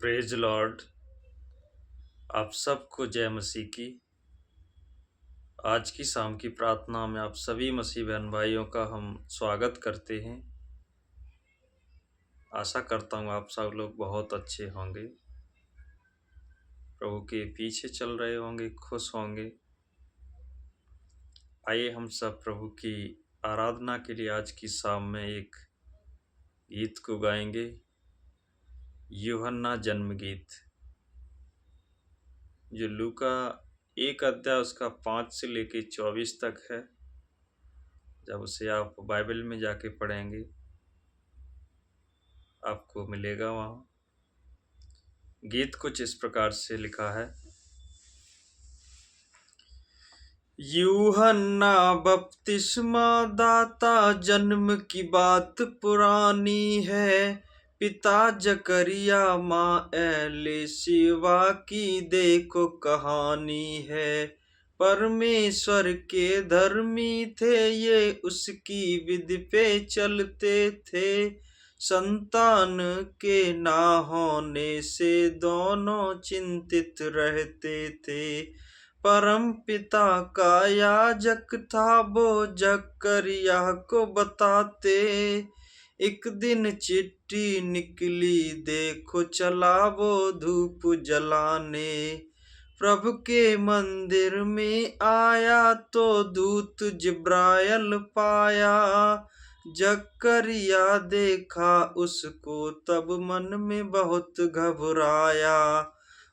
Praise Lord. आप सबको जय मसीह की। आज की शाम की प्रार्थना में आप सभी मसीह बहन भाइयों का हम स्वागत करते हैं। आशा करता हूँ आप सब लोग बहुत अच्छे होंगे, प्रभु के पीछे चल रहे होंगे, खुश होंगे। आइए हम सब प्रभु की आराधना के लिए आज की शाम में एक गीत को गाएंगे, यूहन्ना जन्म गीत, जो लूका 1 अध्याय उसका 5 से लेके 24 तक है। जब उसे आप बाइबल में जाके पढ़ेंगे आपको मिलेगा। वहाँ गीत कुछ इस प्रकार से लिखा है। यूहन्ना बपतिस्मा दाता जन्म की बात पुरानी है। पिता जकरिया माँ एलीशिबा की देखो कहानी है। परमेश्वर के धर्मी थे ये, उसकी विधि पे चलते थे। संतान के ना होने से दोनों चिंतित रहते थे। परम पिता का याजक था वो जकरिया को बताते। एक दिन चिट्ठी निकली देखो चला वो धूप जलाने। प्रभु के मंदिर में आया तो दूत जिब्राइल पाया। जकरिया देखा उसको तब मन में बहुत घबराया।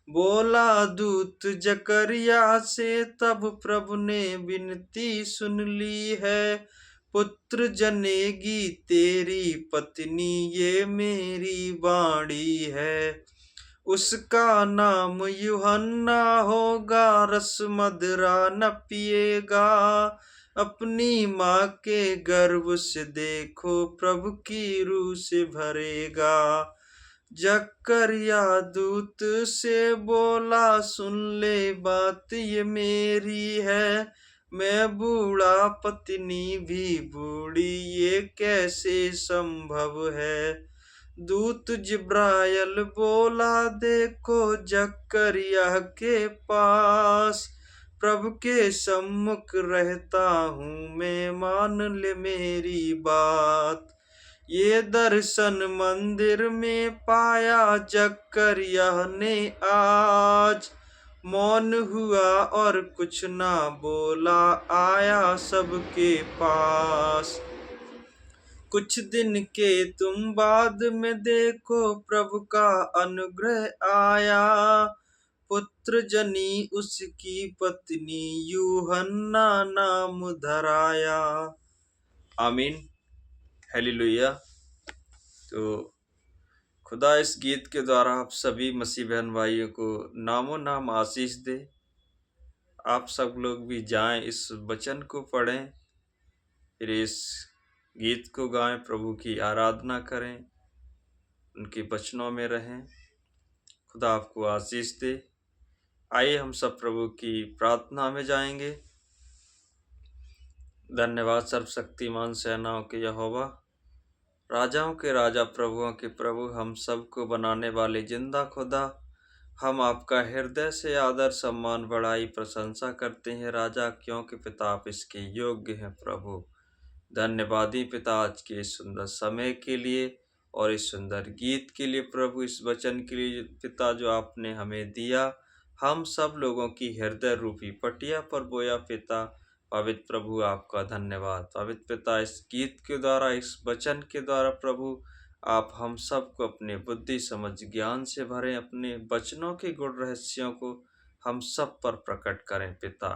बोला दूत जकरिया से तब प्रभु ने विनती सुन ली है। पुत्र जनेगी तेरी पत्नी ये मेरी वाणी है। उसका नाम यूहन्ना होगा, रस मदिरा न पिएगा। अपनी माँ के गर्भ से देखो प्रभु की रूह से भरेगा। जकरिया दूत से बोला सुन ले बात ये मेरी है। मैं बूढ़ा पत्नी भी बूढ़ी ये कैसे संभव है। दूत जिब्राइल बोला देखो जकरिया के पास प्रभु के सम्मुख रहता हूँ मैं, मान ले मेरी बात। ये दर्शन मंदिर में पाया जकरिया ने आज। मौन हुआ और कुछ ना बोला, आया सबके पास। कुछ दिन के तुम बाद में देखो प्रभु का अनुग्रह आया। पुत्र जनी उसकी पत्नी यूहन्ना नाम धराया। आमीन, हालेलुया। तो खुदा इस गीत के द्वारा आप सभी मसीह बहन भाइयों को नामो नाम आशीष दे। आप सब लोग भी जाएं, इस वचन को पढ़ें, फिर इस गीत को गाएं, प्रभु की आराधना करें, उनके वचनों में रहें। खुदा आपको आशीष दे। आइए हम सब प्रभु की प्रार्थना में जाएंगे। धन्यवाद सर्वशक्तिमान सेनाओं के यहोवा, राजाओं के राजा, प्रभुओं के प्रभु, हम सबको बनाने वाले जिंदा खुदा, हम आपका हृदय से आदर सम्मान बड़ाई प्रशंसा करते हैं राजा, क्योंकि पिता आप इसके योग्य हैं। प्रभु धन्यवादी पिता आज के इस सुंदर समय के लिए और इस सुंदर गीत के लिए, प्रभु इस वचन के लिए पिता जो आपने हमें दिया, हम सब लोगों की हृदय रूपी पटिया पर बोया पिता। पवित्र प्रभु आपका धन्यवाद। पवित्र पिता इस गीत के द्वारा, इस वचन के द्वारा प्रभु आप हम सबको अपने बुद्धि समझ ज्ञान से भरें। अपने वचनों के गुण रहस्यों को हम सब पर प्रकट करें पिता।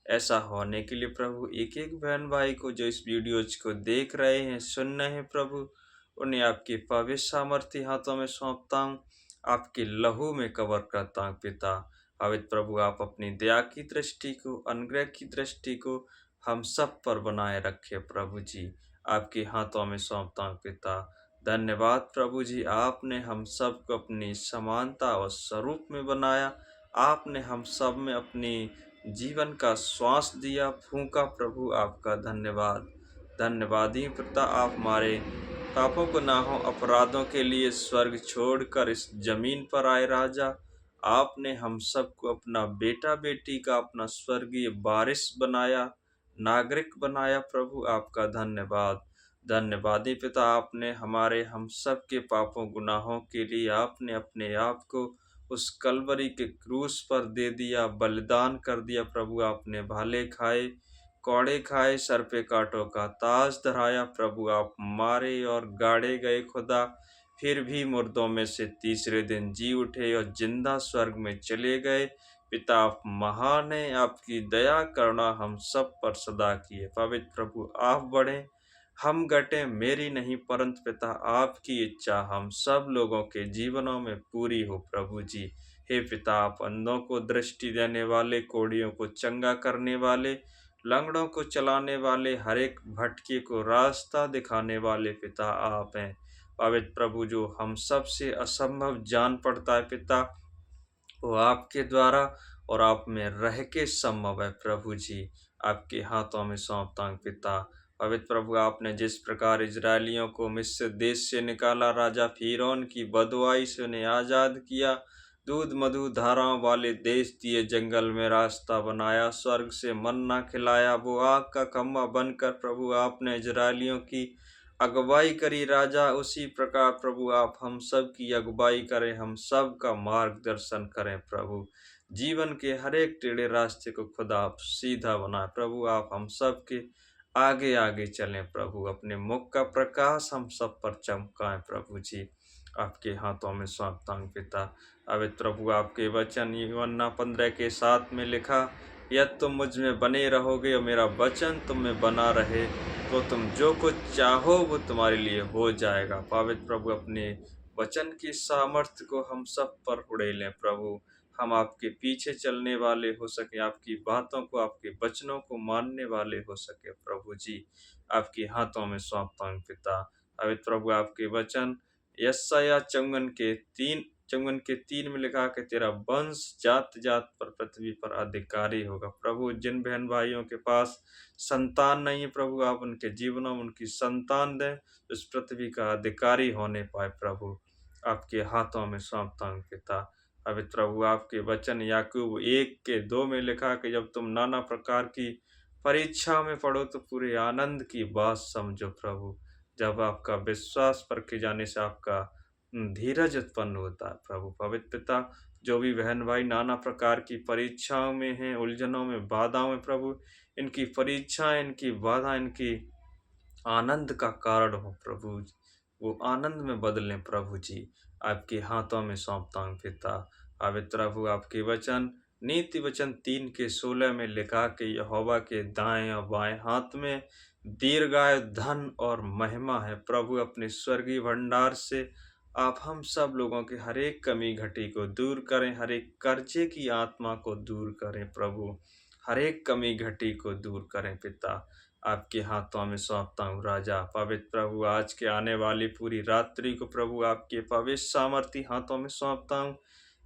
ऐसा होने के लिए प्रभु एक एक बहन भाई को जो इस वीडियोज को देख रहे हैं, सुन रहे हैं, प्रभु उन्हें आपके पवित्र सामर्थ्य हाथों में सौंपता हूँ, आपके लहू में कवर करता हूँ पिता। पवित्र प्रभु आप अपनी दया की दृष्टि को, अनुग्रह की दृष्टि को हम सब पर बनाए रखे प्रभु जी। आपके हाथों में सौंपता हूँ पिता। धन्यवाद प्रभु जी, आपने हम सब को अपनी समानता और स्वरूप में बनाया। आपने हम सब में अपनी जीवन का श्वास दिया, फूंका। प्रभु आपका धन्यवाद। धन्यवाद ही पिता, आप हमारे पापों गुनाहों अपराधों के लिए स्वर्ग छोड़कर इस जमीन पर आए राजा। आपने हम सबको अपना बेटा बेटी का अपना स्वर्गीय वारिस बनाया, नागरिक बनाया। प्रभु आपका धन्यवाद। धन्यवाद ही पिता, आपने हमारे हम सब के पापों गुनाहों के लिए आपने अपने आप को उस कलवरी के क्रूस पर दे दिया, बलिदान कर दिया। प्रभु आपने भाले खाए, कौड़े खाए, सर पे कांटों का ताज धराया। प्रभु आप मारे और गाड़े गए खुदा, फिर भी मुर्दों में से तीसरे दिन जी उठे और जिंदा स्वर्ग में चले गए। पिता आप महान हैं, आपकी दया करुणा हम सब पर सदा की है। पवित्र प्रभु आप बढ़े, हम घटे, मेरी नहीं परंतु पिता आपकी इच्छा हम सब लोगों के जीवनों में पूरी हो। प्रभु जी, हे पिता, आप अंधों को दृष्टि देने वाले, कोढ़ियों को चंगा करने वाले, लंगड़ों को चलाने वाले, हर एक भटके को रास्ता दिखाने वाले पिता आप हैं। पवित्र प्रभु, जो हम सब से असंभव जान पड़ता है पिता, वो आपके द्वारा और आप में रह के संभव है। प्रभु जी, आपके हाथों में सौंपता हूं पिता। पवित्र प्रभु, आपने जिस प्रकार इजरायलियों को मिस्र देश से निकाला, राजा फिरौन की बदुआई से उन्हें आजाद किया, दूध मधु धाराओं वाले देश दिए, जंगल में रास्ता बनाया, स्वर्ग से मन्ना खिलाया, वो आग का खम्भा बनकर प्रभु आपने इजरायलियों की अगुवाई करी राजा। उसी प्रकार प्रभु आप हम सब की अगुवाई करें, हम सब का मार्गदर्शन करें। प्रभु जीवन के हर एक टेढ़े रास्ते को खुदा आप सीधा बनाए। प्रभु आप हम सब के आगे आगे चलें। प्रभु अपने मुख का प्रकाश हम सब पर चमकाएं। प्रभु जी, आपके हाथों में सौंपता हूं पिता। पवित्र प्रभु, आपके वचन यूहन्ना 15:7 में लिखा, यदि तुम मुझ में बने रहोगे और मेरा वचन तुम में बना रहे, तो तुम जो कुछ चाहो वो तुम्हारे लिए हो जाएगा। पवित्र प्रभु, अपने वचन की सामर्थ्य को हम सब पर उड़ेलें। प्रभु हम आपके पीछे चलने वाले हो सके, आपकी बातों को, आपके वचनों को मानने वाले हो सके। प्रभु जी, आपके हाथों में सौंपता हूं पिता। पवित्र प्रभु, आपके वचन यशायाह 54:3 में लिखा कि तेरा वंश जात जात पर पृथ्वी पर अधिकारी होगा। प्रभु जिन बहन भाइयों के पास संतान नहीं है, प्रभु आप उनके जीवनों में उनकी संतान दें, उस पृथ्वी का अधिकारी होने पाए। प्रभु आपके हाथों में सौंपता हूं पिता। पवित्र प्रभु, आपके वचन याकूब 1:2 में लिखा कि जब तुम नाना प्रकार की परीक्षा में पढ़ो तो पूरे आनंद की बात समझो। प्रभु जब आपका विश्वास परखे जाने से आपका धीरज उत्पन्न होता है। प्रभु पवित्र पिता, जो भी बहन भाई नाना प्रकार की परीक्षाओं में हैं, उलझनों में, बाधाओं में, प्रभु इनकी परीक्षाएं, इनकी बाधा, इनकी आनंद का कारण हो। प्रभु वो आनंद में बदलें। प्रभु जी, आपके हाथों में सौंपता हूँ पिता। पवित्र प्रभु, आपके वचन नीति वचन 3:16 में लिखा कि यहोवा के दाएं और बाएं हाथ में दीर्घायु, धन और महिमा है। प्रभु अपने स्वर्गीय भंडार से आप हम सब लोगों के हर एक कमी घटी को दूर करें, हर एक कर्जे की आत्मा को दूर करें। प्रभु हर एक कमी घटी को दूर करें पिता। आपके हाथों में सौंपता हूँ राजा। पवित्र प्रभु, आज के आने वाली पूरी रात्रि को प्रभु आपके पवित्र सामर्थी हाथों में सौंपता हूँ।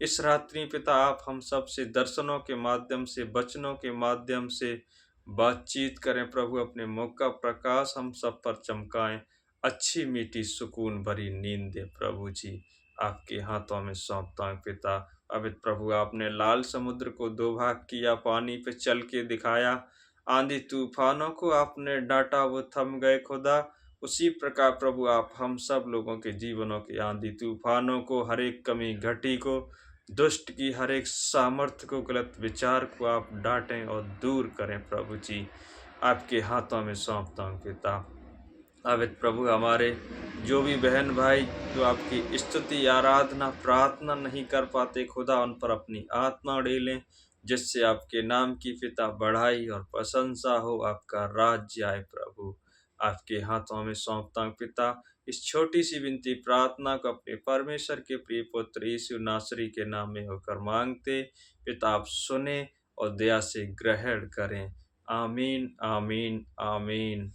इस रात्रि पिता आप हम सब से दर्शनों के माध्यम से, वचनों के माध्यम से बातचीत करें। प्रभु अपने मुख का प्रकाश हम सब पर चमकाएं, अच्छी मीठी सुकून भरी नींद दे। प्रभु जी, आपके हाथों में सौंपता हूँ पिता। पवित्र प्रभु, आपने लाल समुद्र को दो भाग किया, पानी पे चल के दिखाया, आंधी तूफानों को आपने डांटा, वो थम गए। खुदा उसी प्रकार प्रभु आप हम सब लोगों के जीवनों के आंधी तूफानों को, हर एक कमी घटी को, दुष्ट की हर एक सामर्थ्य को, गलत विचार को आप डांटें और दूर करें। प्रभु जी, आपके हाथों में सौंपता हूँ पिता। पवित्र प्रभु, हमारे जो भी बहन भाई जो आपकी स्तुति, आराधना, प्रार्थना नहीं कर पाते, खुदा उन पर अपनी आत्मा उड़ेलें, जिससे आपके नाम की पिता बढ़ाई और प्रशंसा हो, आपका राज्य आए। प्रभु आपके हाथों में सौंपता हूं पिता। इस छोटी सी विनती प्रार्थना को अपने परमेश्वर के प्रिय पुत्र यीशु नासरी के नाम में होकर मांगते पिता, आप सुने और दया से ग्रहण करें। आमीन, आमीन, आमीन।